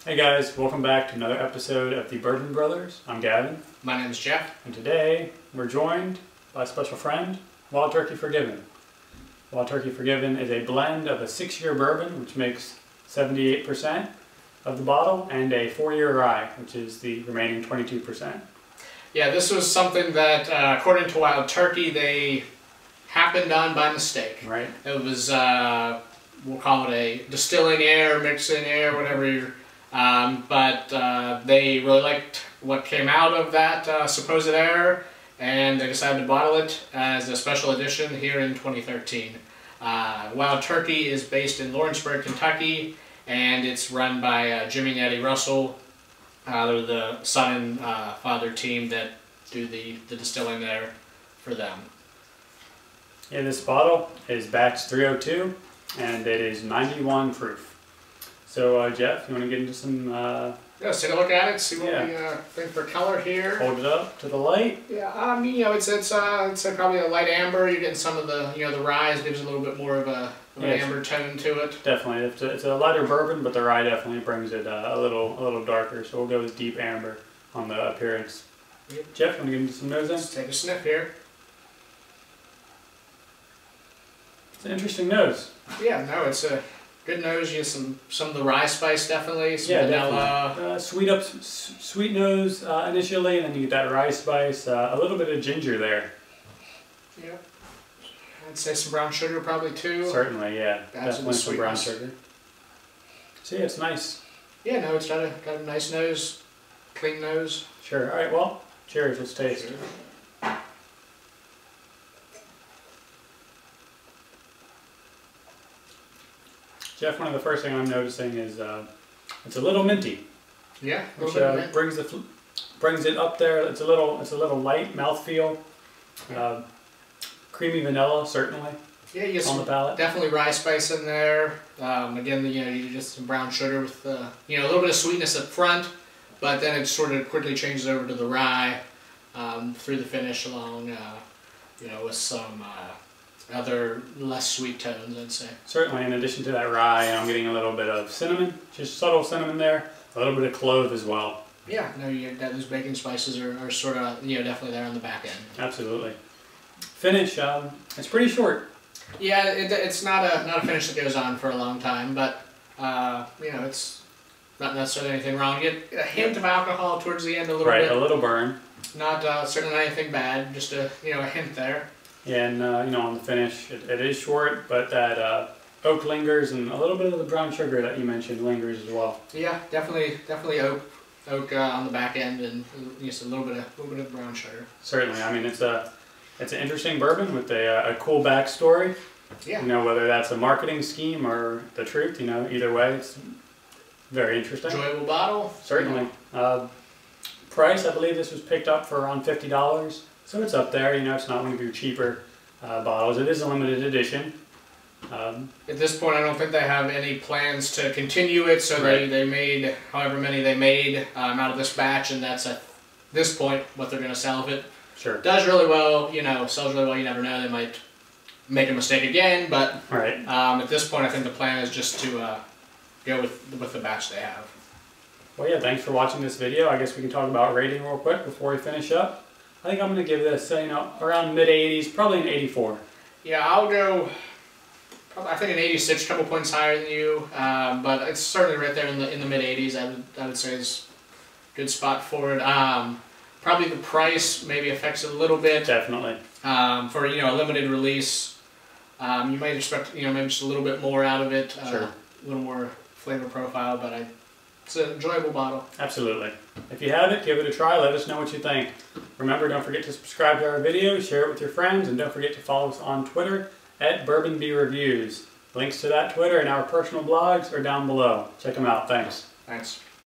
Hey guys, welcome back to another episode of the Bourbon Brothers. I'm Gavin. My name is Jeff. And today we're joined by a special friend, Wild Turkey Forgiven. Wild Turkey Forgiven is a blend of a 6-year bourbon, which makes 78% of the bottle, and a 4-year rye, which is the remaining 22%. Yeah, this was something that, according to Wild Turkey, they happened on by mistake. Right. It was, we'll call it a distilling air, mixing air, whatever. But they really liked what came out of that supposed air, and they decided to bottle it as a special edition here in 2013. Wild Turkey is based in Lawrenceburg, Kentucky, and it's run by Jimmy and Eddie Russell. They're the son and father team that do the distilling there for them. Yeah, this bottle is batch 302, and it is 91 proof. So, Jeff, you want to get into some... Yeah, let's take a look at it, see what we think for color here. Hold it up to the light. Yeah, I mean, it's probably a light amber. You're getting some of the, the rye gives a little bit more of an amber tone to it. Definitely, it's a lighter bourbon, but the rye definitely brings it a little darker. So we'll go with deep amber on the appearance. Yep. Jeff, want to get into some nose in? Let's take a sniff here. It's an interesting nose. Yeah, no, it's a good nose. You get some of the rye spice definitely. Some vanilla. Definitely. Sweet nose initially, and then you get that rye spice. A little bit of ginger there. Yep. I'd say some brown sugar probably too. Certainly, yeah. Definitely some brown sugar. So yeah, it's nice. Yeah, no, it's got a nice nose, clean nose. Sure. All right. Well, cheers. Let's taste. Sure. Jeff, one of the first things I'm noticing is it's a little minty. Yeah, a little which bit of mint. brings it up there. It's a little light mouthfeel. Creamy vanilla, certainly. Yeah, you get on the palate. Definitely rye spice in there. Again, you just some brown sugar with a little bit of sweetness up front, but then it sort of quickly changes over to the rye through the finish, along with some other less sweet tones, I'd say. Certainly, in addition to that rye, I'm getting a little bit of cinnamon, just subtle cinnamon there, a little bit of clove as well. Yeah, no, those baking spices are sort of definitely there on the back end. Absolutely. Finish, it's pretty short. Yeah, it's not a finish that goes on for a long time, but it's not necessarily anything wrong. You get a hint of alcohol towards the end, a little bit. Right, a little burn. Not certainly not anything bad, just a hint there. Yeah, and on the finish, it is short, but that oak lingers, and a little bit of the brown sugar that you mentioned lingers as well. Yeah, definitely oak on the back end, and just a little bit of brown sugar. Certainly, I mean it's an interesting bourbon with a cool backstory. Yeah. Whether that's a marketing scheme or the truth, either way, it's very interesting. Enjoyable bottle. Certainly. Price, I believe this was picked up for around $50. So it's up there, it's not one of your cheaper bottles. It is a limited edition. At this point, I don't think they have any plans to continue it, so right. they made however many they made out of this batch, and that's at this point what they're going to sell of it. Sure. Does really well, sells really well, you never know, they might make a mistake again, but right. At this point I think the plan is just to go with the batch they have. Well, yeah, thanks for watching this video. I guess we can talk about rating real quick before we finish up. I think I'm going to give this, around mid-80s, probably an 84. Yeah, I'll go, I think an 86, a couple points higher than you, but it's certainly right there in the mid-80s. I would say is a good spot for it. Probably the price maybe affects it a little bit. Definitely. For a limited release, you might expect maybe just a little bit more out of it. Sure. A little more flavor profile, but it's an enjoyable bottle. Absolutely. If you have it, give it a try. Let us know what you think. Remember, don't forget to subscribe to our videos, share it with your friends, and don't forget to follow us on Twitter at BourbonBReviews. Links to that Twitter and our personal blogs are down below. Check them out. Thanks. Thanks.